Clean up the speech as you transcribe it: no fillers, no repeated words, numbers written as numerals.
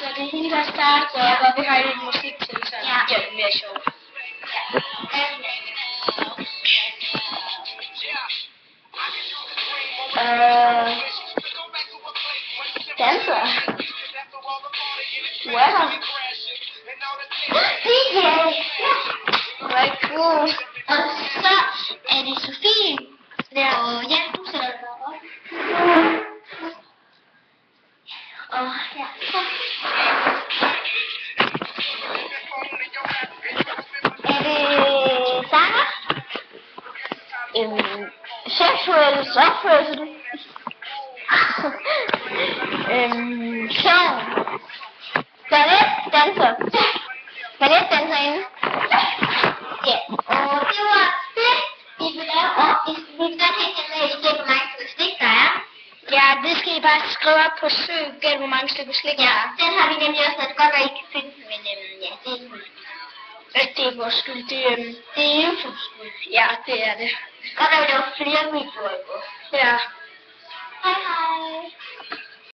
så det er hende, der starter, og vi har lidt musik til, så det er mere sjovt. Danser. Wow. DJ. Very cool. Og så er det Sofie. Ja. Og ja, du sætter dig op. Og ja. Er det sanger? Sexual software. Klovn. Balletdanserinde. Ja, og det var det, I vil lave, og I vil godt have med at skrive, hvor mange stykker slik der er. Ja, det skal I bare skrive op på søg, gæt hvor mange stykker slik der er. Den har vi nemlig også, og det godt være, I kan finde den, men ja, det er skyld. Det er ikke vores skyld, det er YouTubes skyld. Ja, det er det. Godt være, der var flere videoer i går. Ja. Hej hej.